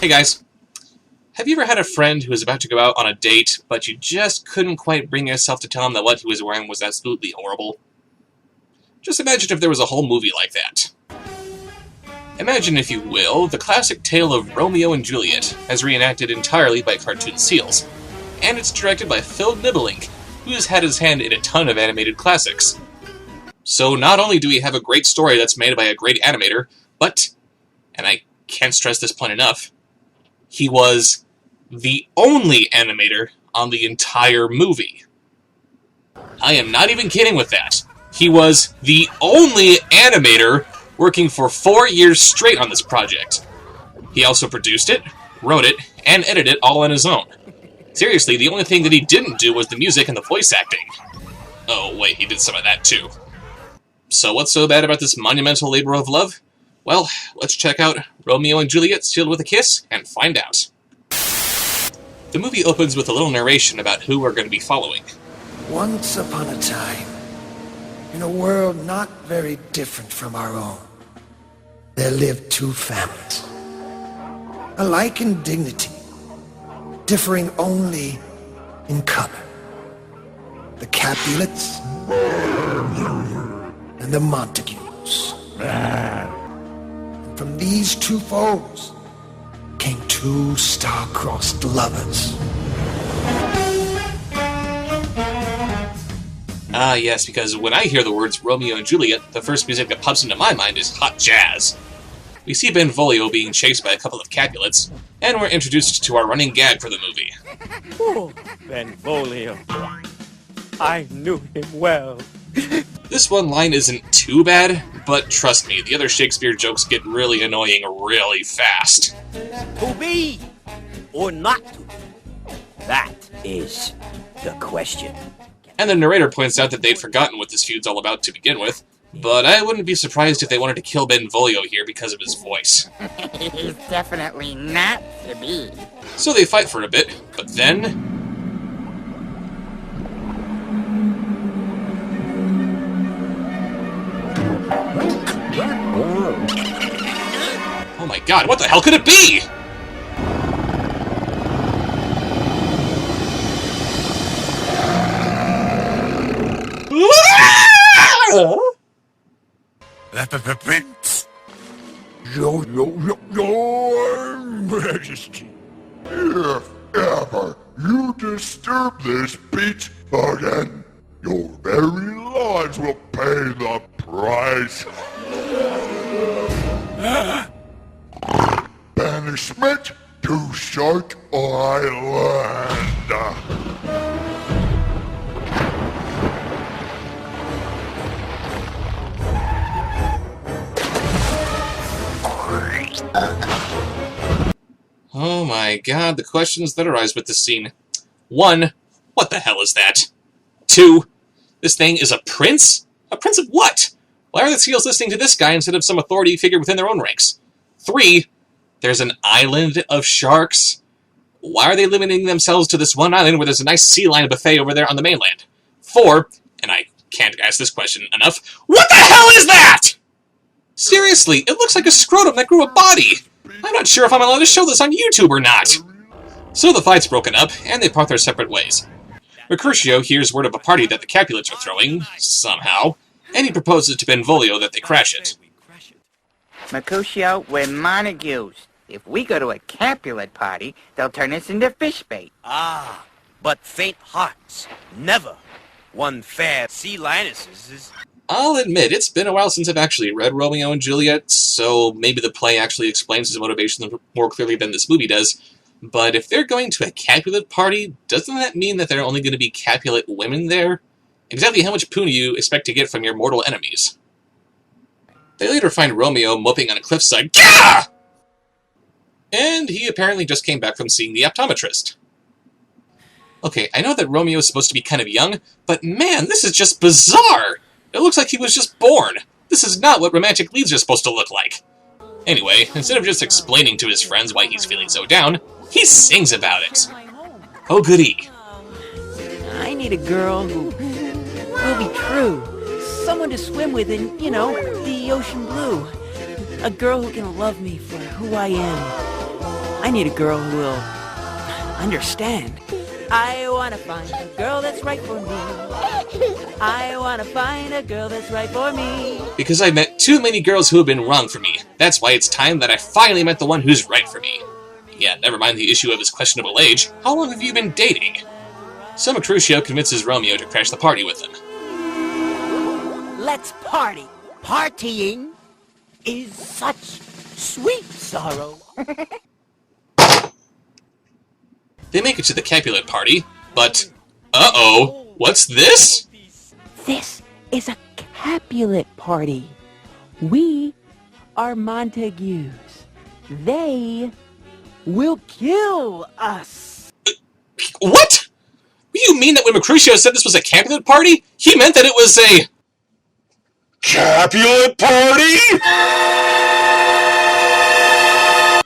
Hey guys, have you ever had a friend who was about to go out on a date, but you just couldn't quite bring yourself to tell him that what he was wearing was absolutely horrible? Just imagine if there was a whole movie like that. Imagine, if you will, the classic tale of Romeo and Juliet, as reenacted entirely by cartoon seals. And it's directed by Phil Nibelink, who's had his hand in a ton of animated classics. So not only do we have a great story that's made by a great animator, but, and I can't stress this point enough, he was the only animator on the entire movie. I am not even kidding with that. He was the only animator working for 4 years straight on this project. He also produced it, wrote it, and edited it all on his own. Seriously, the only thing that he didn't do was the music and the voice acting. Oh, wait, he did some of that too. So what's so bad about this monumental labor of love? Well, let's check out Romeo and Juliet Sealed with a Kiss and find out. The movie opens with a little narration about who we're going to be following. Once upon a time, in a world not very different from our own, there lived two families, alike in dignity, differing only in color. The Capulets and the Montagues. And from these two foes came two star-crossed lovers. Ah, yes, because when I hear the words Romeo and Juliet, the first music that pops into my mind is hot jazz. We see Benvolio being chased by a couple of Capulets, and we're introduced to our running gag for the movie. Oh, Benvolio. I knew him well. This one line isn't too bad, but trust me, the other Shakespeare jokes get really annoying really fast. To be or not to be? That is the question. And the narrator points out that they'd forgotten what this feud's all about to begin with, but I wouldn't be surprised if they wanted to kill Benvolio here because of his voice. He's definitely not to be. So they fight for a bit, but then... oh my god, what the hell could it be?! Prince! Your Majesty, if ever you disturb this beach again, your very lives will pay the price. Banishment to Shark Island. Oh my god, the questions that arise with this scene. 1. What the hell is that? 2. This thing is a prince? A prince of what? Why are the seals listening to this guy instead of some authority figure within their own ranks? 3. There's an island of sharks? Why are they limiting themselves to this one island where there's a nice sea lion buffet over there on the mainland? 4. And I can't ask this question enough. What the hell is that?! Seriously, it looks like a scrotum that grew a body! I'm not sure if I'm allowed to show this on YouTube or not! So the fight's broken up, and they part their separate ways. Mercutio hears word of a party that the Capulets are throwing, somehow, and he proposes to Benvolio that they crash it. Mercutio, we're Montagues. If we go to a Capulet party, they'll turn us into fish bait. Ah, but faint hearts never won fair sea lionesses. I'll admit, it's been a while since I've actually read Romeo and Juliet, so maybe the play actually explains his motivations more clearly than this movie does. But if they're going to a Capulet party, doesn't that mean that there are only going to be Capulet women there? Exactly how much poo do you expect to get from your mortal enemies? They later find Romeo moping on a cliffside. Gah! And he apparently just came back from seeing the optometrist. Okay, I know that Romeo is supposed to be kind of young, but man, this is just bizarre! It looks like he was just born. This is not what romantic leads are supposed to look like. Anyway, instead of just explaining to his friends why he's feeling so down, he sings about it. Oh goody. I need a girl who will be true. Someone to swim with in, the ocean blue. A girl who can love me for who I am. I need a girl who will understand. I wanna find a girl that's right for me. I wanna find a girl that's right for me. Because I've met too many girls who have been wrong for me. That's why it's time that I finally met the one who's right for me. Yeah, never mind the issue of his questionable age. How long have you been dating? So Mercutio convinces Romeo to crash the party with him. Let's party. Partying is such sweet sorrow. They make it to the Capulet party, but... uh-oh, what's this? This is a Capulet party. We are Montagues. They will kill us. What? You mean that when Mercutio said this was a Capulet party, he meant that it was a... Capulet party?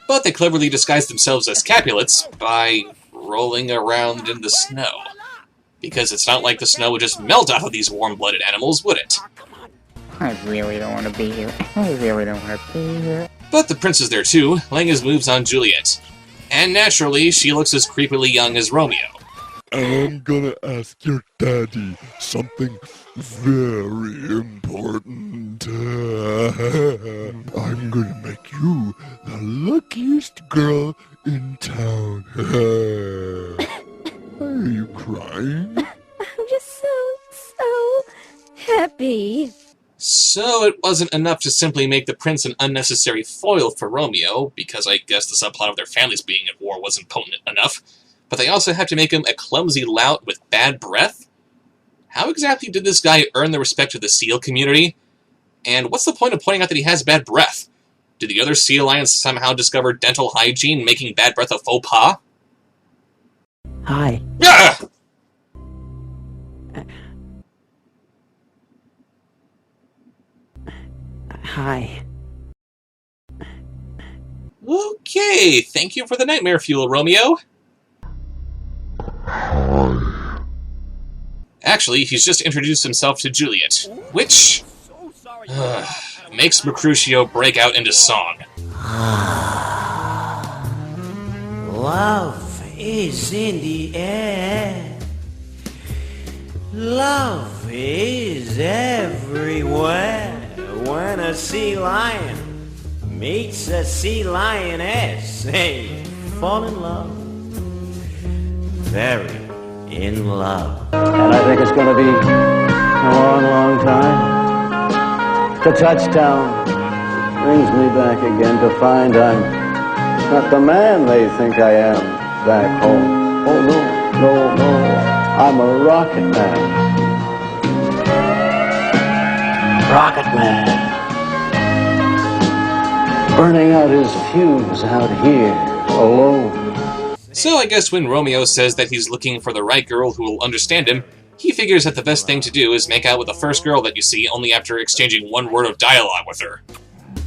But they cleverly disguised themselves as Capulets by rolling around in the snow. Because it's not like the snow would just melt off of these warm-blooded animals, would it? I really don't want to be here. I really don't want to be here. But the prince is there too, laying his moves on Juliet. And naturally, she looks as creepily young as Romeo. I'm gonna ask your daddy something very important. I'm gonna make you the luckiest girl in town. Are you crying? I'm just so happy. So it wasn't enough to simply make the prince an unnecessary foil for Romeo, because I guess the subplot of their families being at war wasn't potent enough, but they also have to make him a clumsy lout with bad breath? How exactly did this guy earn the respect of the SEAL community? And what's the point of pointing out that he has bad breath? Did the other SEAL Alliance somehow discover dental hygiene, making bad breath a faux pas? Hi. Ah! Hi. Okay, thank you for the nightmare fuel, Romeo. Actually, he's just introduced himself to Juliet, which makes Mercutio break out into song. Love is in the air. Love is everywhere. When a sea lion meets a sea lioness, they fall in love. Very in love. And I think it's going to be a long, long time. The touchdown brings me back again to find I'm not the man they think I am back home. Oh, no, I'm a rocket man. Rocket man. Burning out his fuse out here, alone. So I guess when Romeo says that he's looking for the right girl who will understand him, he figures that the best thing to do is make out with the first girl that you see only after exchanging one word of dialogue with her.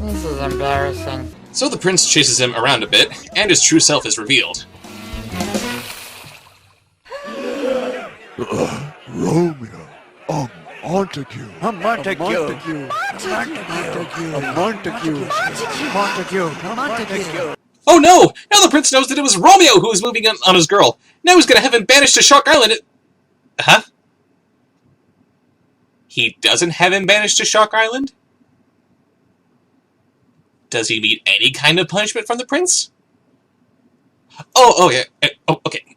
This is embarrassing. So the prince chases him around a bit, and his true self is revealed. Romeo, Montague. A Montague. Montague. Oh no! Now the prince knows that it was Romeo who was moving on his girl. Now he's gonna have him banished to Shark Island. Huh? He doesn't have him banished to Shark Island? Does he meet any kind of punishment from the prince? Oh, yeah. Oh, okay.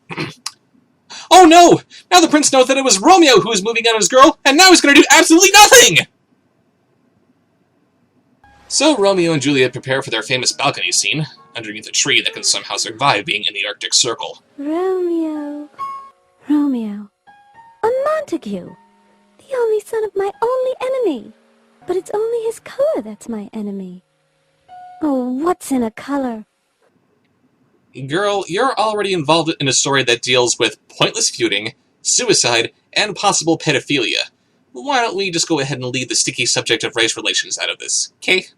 Oh no! Now the prince knows that it was Romeo who was moving on his girl, and now he's gonna do absolutely nothing! So Romeo and Juliet prepare for their famous balcony scene, underneath a tree that can somehow survive being in the Arctic Circle. Romeo. A Montague. The only son of my only enemy. But it's only his color that's my enemy. Oh, what's in a color? Girl, you're already involved in a story that deals with pointless feuding, suicide, and possible pedophilia. Why don't we just go ahead and leave the sticky subject of race relations out of this, okay?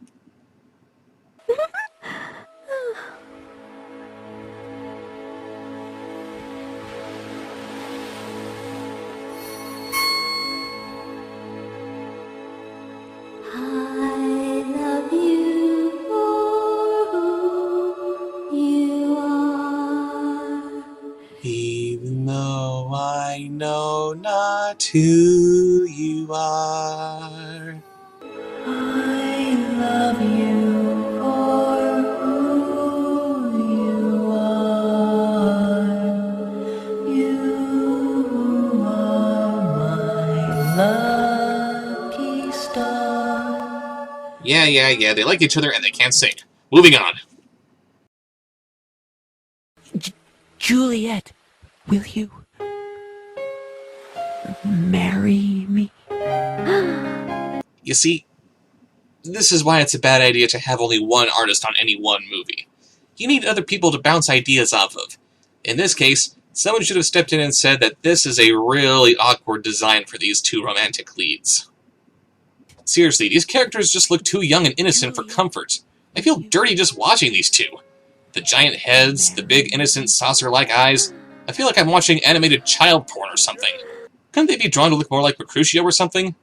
I love you for who you are. I know not who you are. I love you for who you are. You are my lucky star. Yeah, they like each other and they can't sing. Moving on. Juliet, will you marry me? You see, this is why it's a bad idea to have only one artist on any one movie. You need other people to bounce ideas off of. In this case, someone should have stepped in and said that this is a really awkward design for these two romantic leads. Seriously, these characters just look too young and innocent for comfort. I feel dirty just watching these two. The giant heads, the big innocent saucer-like eyes. I feel like I'm watching animated child porn or something. Couldn't they be drawn to look more like Mercutio or something?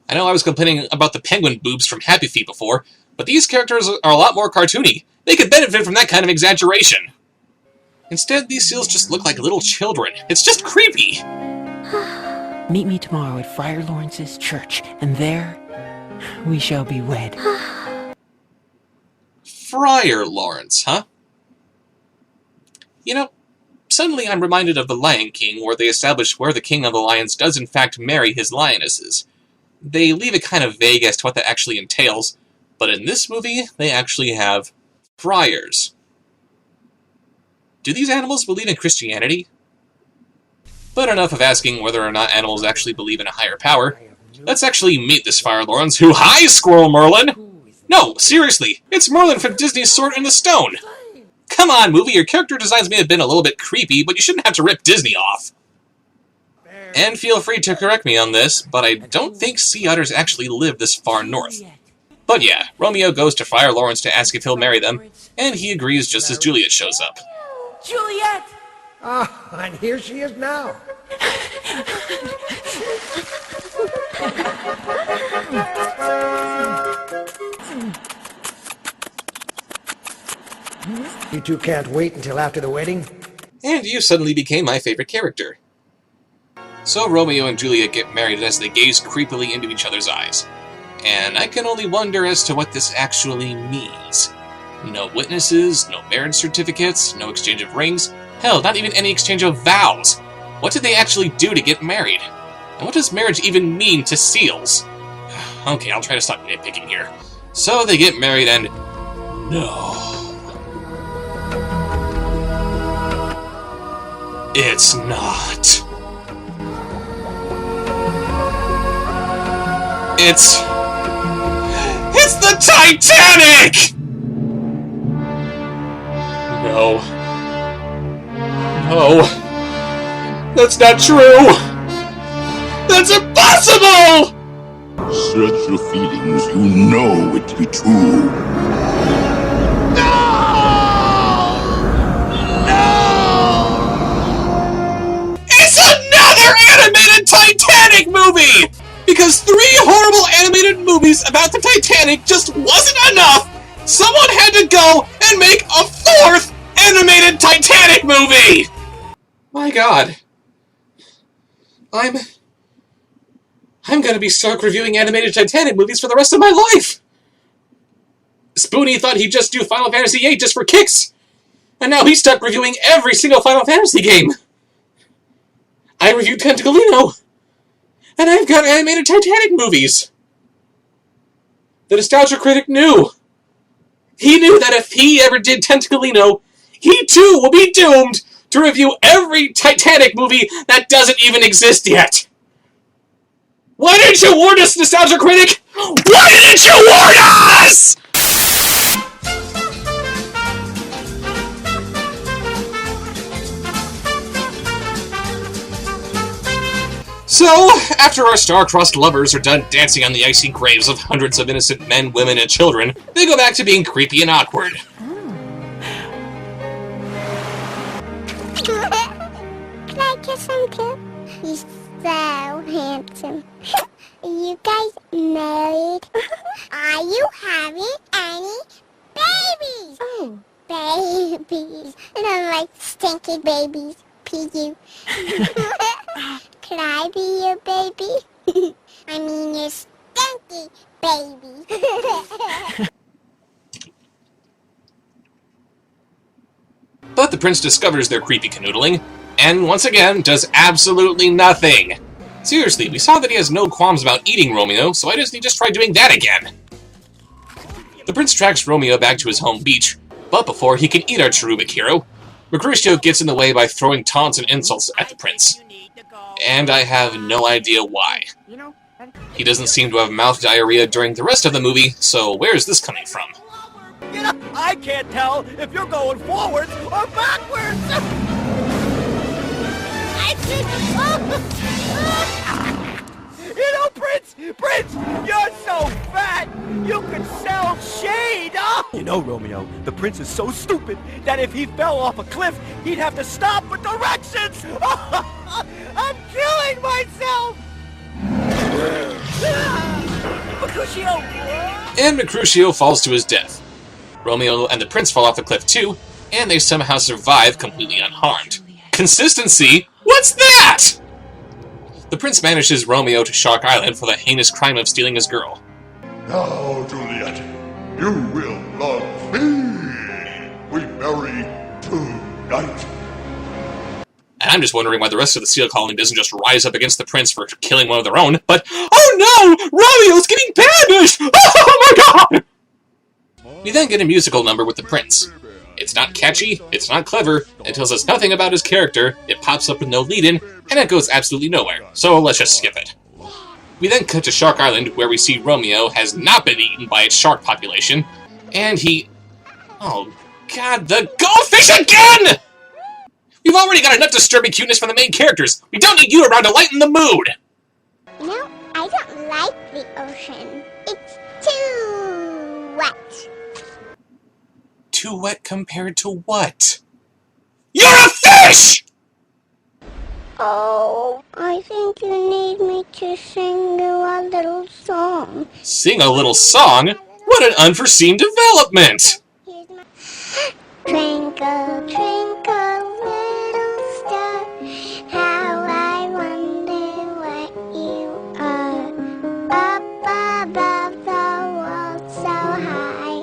I know I was complaining about the penguin boobs from Happy Feet before, but these characters are a lot more cartoony. They could benefit from that kind of exaggeration. Instead, these seals just look like little children. It's just creepy! Meet me tomorrow at Friar Lawrence's church, and there we shall be wed. Friar Lawrence, huh? You know, suddenly I'm reminded of The Lion King, where they establish where the king of the lions does in fact marry his lionesses. They leave it kind of vague as to what that actually entails, but in this movie, they actually have friars. Do these animals believe in Christianity? But enough of asking whether or not animals actually believe in a higher power. Let's actually meet this Friar Lawrence who— Hi, Squirrel Merlin! No, seriously, it's Merlin from Disney's Sword in the Stone! Come on, movie, your character designs may have been a little bit creepy, but you shouldn't have to rip Disney off. And feel free to correct me on this, but I don't think sea otters actually live this far north. But yeah, Romeo goes to Friar Lawrence to ask if he'll marry them, and he agrees just as Juliet shows up. Juliet! Ah, and here she is now. You two can't wait until after the wedding? And you suddenly became my favorite character. So Romeo and Juliet get married as they gaze creepily into each other's eyes. And I can only wonder as to what this actually means. No witnesses, no marriage certificates, no exchange of rings, hell, not even any exchange of vows. What did they actually do to get married? And what does marriage even mean to seals? Okay, I'll try to stop nitpicking here. So they get married and— no. It's not. It's the Titanic! No. No. That's not true! That's impossible! Search your feelings, you know it to be true. It's another animated Titanic movie! Because 3 horrible animated movies about the Titanic just wasn't enough, someone had to go and make a 4th animated Titanic movie! My god. I'm gonna be stuck reviewing animated Titanic movies for the rest of my life! Spoonie thought he'd just do Final Fantasy VIII just for kicks, and now he's stuck reviewing every single Final Fantasy game! I reviewed Tentaclino, and I've got animated Titanic movies! The Nostalgia Critic knew! He knew that if he ever did Tentaclino, he too will be doomed to review every Titanic movie that doesn't even exist yet! Why didn't you warn us, Nostalgia Critic? Why didn't you warn us?! So, after our star-crossed lovers are done dancing on the icy graves of hundreds of innocent men, women, and children, they go back to being creepy and awkward. Can I kiss him too? He's so handsome. Are you guys married? Are you having any babies? Oh. Babies. And I'm like stinky babies. Pee you. Can I be your baby? I mean your stinky baby. But the prince discovers their creepy canoodling, and once again does absolutely nothing. Seriously, we saw that he has no qualms about eating Romeo, so why doesn't he just try doing that again? The prince tracks Romeo back to his home beach, but before he can eat our cherubic hero, Mercutio gets in the way by throwing taunts and insults at the prince. And I have no idea why. He doesn't seem to have mouth diarrhea during the rest of the movie, so where is this coming from? You know, I can't tell if you're going forwards or backwards. You know, Prince, you're so fat, you could sell shade. Oh. You know, Romeo, the prince is so stupid that if he fell off a cliff, he'd have to stop for directions. I'm killing myself. Mercutio. And Mercutio falls to his death. Romeo and the prince fall off the cliff too, and they somehow survive completely unharmed. Consistency? What's that? The prince banishes Romeo to Shark Island for the heinous crime of stealing his girl. Now, Juliet, you will love me. We marry tonight. And I'm just wondering why the rest of the seal colony doesn't just rise up against the prince for killing one of their own, but, oh no! Romeo's getting banished! Oh my god! We then get a musical number with the prince. It's not catchy, it's not clever, it tells us nothing about his character, it pops up with no lead-in, and it goes absolutely nowhere, so let's just skip it. We then cut to Shark Island, where we see Romeo has not been eaten by its shark population, and he... Oh god, the goldfish again! We've already got enough disturbing cuteness from the main characters, we don't need you around to lighten the mood! You know, I don't like the ocean. It's too wet. Too wet compared to what? You're a fish! Oh, I think you need me to sing you a little song. Sing a little song? What an unforeseen development! Twinkle, twinkle, little star, how I wonder what you are. Up above the world so high,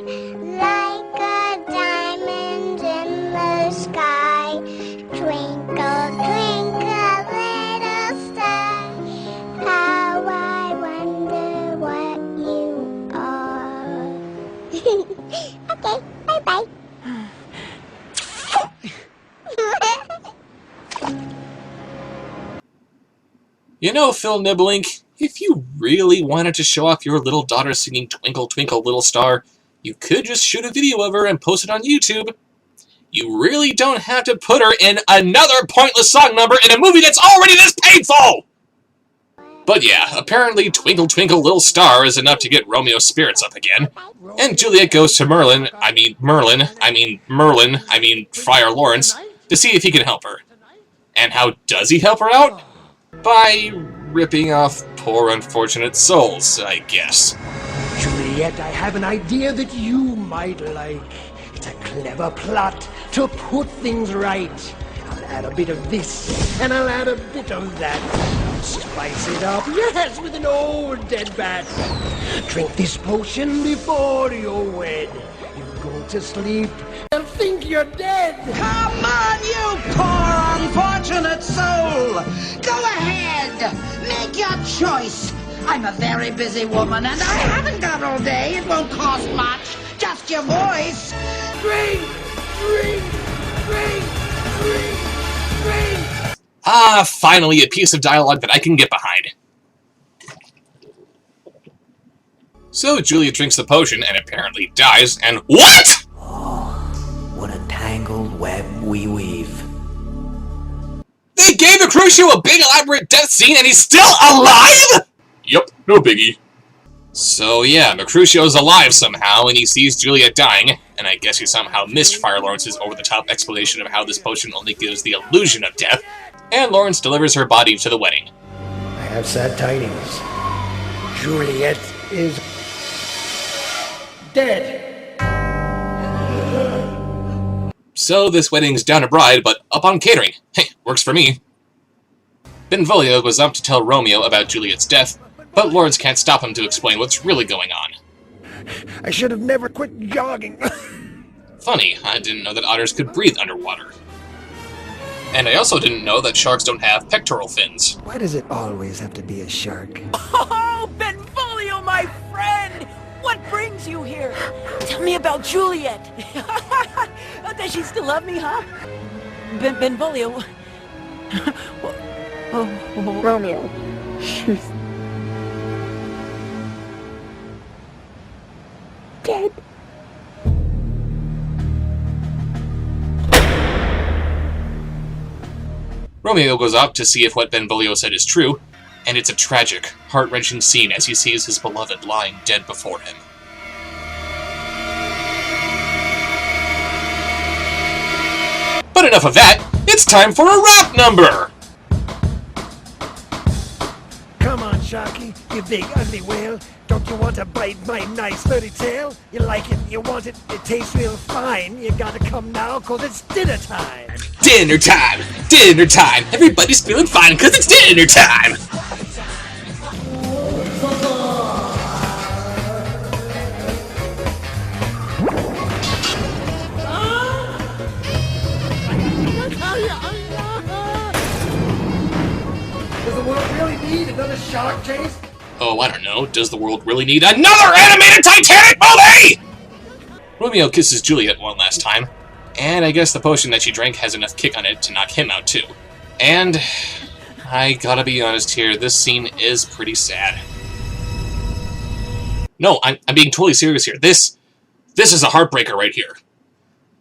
like a diamond in the sky. Twinkle, twinkle, little star, how I wonder what you are. Okay, bye-bye. You know, Phil Nibblink, if you really wanted to show off your little daughter singing Twinkle Twinkle Little Star, you could just shoot a video of her and post it on YouTube. You really don't have to put her in another pointless song number in a movie that's already this painful! But yeah, apparently Twinkle Twinkle Little Star is enough to get Romeo's spirits up again. And Juliet goes to Merlin, Friar Lawrence, to see if he can help her. And how does he help her out? By ripping off poor unfortunate souls, I guess. Juliet, I have an idea that you might like. It's a clever plot to put things right. I'll add a bit of this, and I'll add a bit of that. Spice it up, yes, with an old dead bat. Drink this potion before you wed. You go to sleep and think you're dead. Come on, you poor unfortunate soul! Go ahead, make your choice. I'm a very busy woman and I haven't got all day. It won't cost much, just your voice. Drink, drink, drink, drink, drink. Ah, finally a piece of dialogue that I can get behind. So Julia drinks the potion and apparently dies, and what?! What a tangled web we weave. They gave Mercutio a big elaborate death scene and he's still alive?! Yup, no biggie. So yeah, Mercutio's alive somehow, and he sees Juliet dying, and I guess he somehow missed Friar Lawrence's over-the-top explanation of how this potion only gives the illusion of death, and Lawrence delivers her body to the wedding. I have sad tidings. Juliet is dead. So this wedding's down a bride, but up on catering. Hey, works for me. Benvolio goes up to tell Romeo about Juliet's death, but Lawrence can't stop him to explain what's really going on. I should have never quit jogging. Funny, I didn't know that otters could breathe underwater. And I also didn't know that sharks don't have pectoral fins. Why does it always have to be a shark? Oh, Benvolio, my friend! What brings you here? Tell me about Juliet. Does she still love me, huh? Benvolio. Romeo. Dead. Romeo goes up to see if what Benvolio said is true, and it's a tragic, heart-wrenching scene as he sees his beloved lying dead before him. But enough of that, it's time for a rap number! Come on, Sharky, you big ugly whale. Don't you want to bite my nice sturdy tail? You like it, you want it, it tastes real fine. You gotta come now, 'cause it's dinner time. Dinner time! Dinner time! Everybody's feeling fine because it's dinner time! Does the world really need another shark chase? Oh, I don't know. Does the world really need another animated Titanic movie?! Romeo kisses Juliet one last time, and I guess the potion that she drank has enough kick on it to knock him out too. And I gotta be honest here, this scene is pretty sad. No, I'm being totally serious here. This is a heartbreaker right here.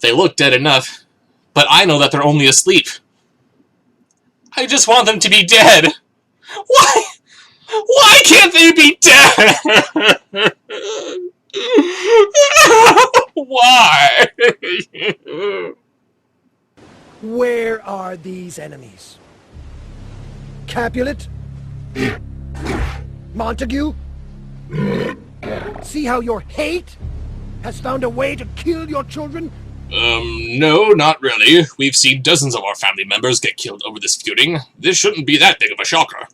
They look dead enough, but I know that they're only asleep. I just want them to be dead. Why? Why can't they be dead? Why? Where are these enemies? Capulet? Montague? See how your hate has found a way to kill your children? No, not really. We've seen dozens of our family members get killed over this feuding. This shouldn't be that big of a shocker.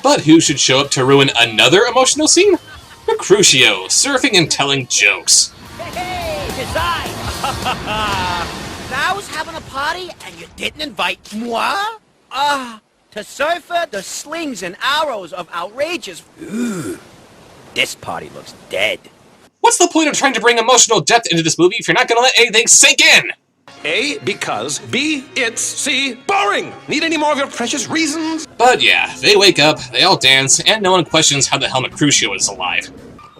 But who should show up to ruin another emotional scene? Mercutio, surfing and telling jokes. Hey, it's I! I was having a party and you didn't invite moi? To surfer the slings and arrows of outrageous... Ooh, this party looks dead. What's the point of trying to bring emotional depth into this movie if you're not gonna let anything sink in? A, because. B, it's. C, boring! Need any more of your precious reasons? But yeah, they wake up, they all dance, and no one questions how the hell Mercutio is alive.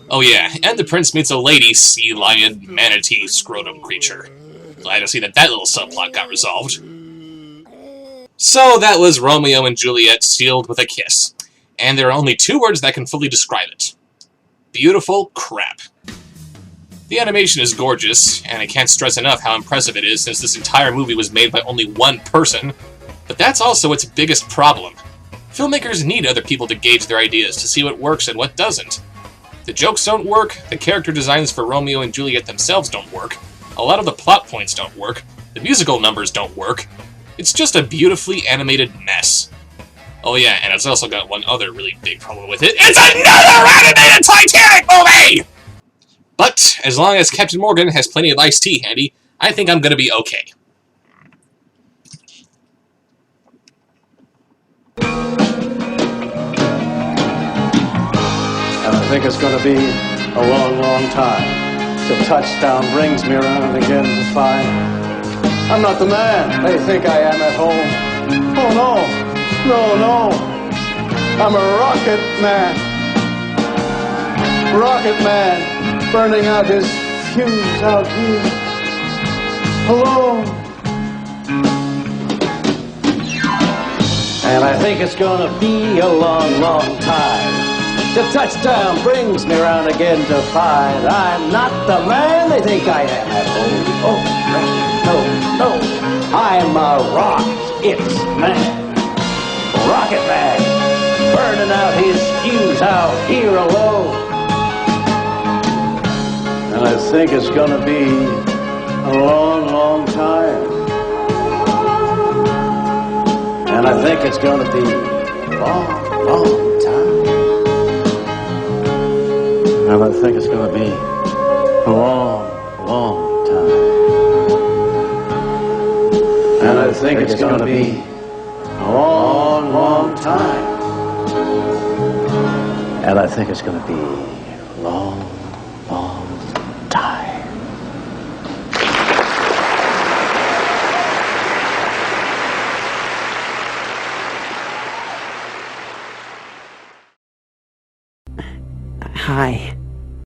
Oh yeah, and the prince meets a lady sea lion manatee scrotum creature. Glad to see that little subplot got resolved. So that was Romeo and Juliet sealed with a kiss. And there are only two words that can fully describe it. Beautiful crap. The animation is gorgeous, and I can't stress enough how impressive it is since this entire movie was made by only one person. But that's also its biggest problem. Filmmakers need other people to gauge their ideas to see what works and what doesn't. The jokes don't work, the character designs for Romeo and Juliet themselves don't work, a lot of the plot points don't work, the musical numbers don't work. It's just a beautifully animated mess. Oh yeah, and it's also got one other really big problem with it. It's another animated Titanic movie! But, as long as Captain Morgan has plenty of iced tea handy, I think I'm gonna be okay. And I think it's gonna be a long, long time till touchdown brings me around again to find I'm not the man they think I am at home. Oh no, no, no. I'm a rocket man. Rocket man, burning out his fuse out here. Hello. And I think it's gonna be a long, long time till touchdown brings me around again to find I'm not the man they think I am at home. Oh, no, no, I'm a rocket man. Rocket man, burning out his fuse out here alone. think it's gonna be a long, long time. And I think it's gonna be a long, long time. And I think it's gonna be a long, long time. And I think it's gonna be a long, long time. And I think it's gonna be a long, long time. Hi.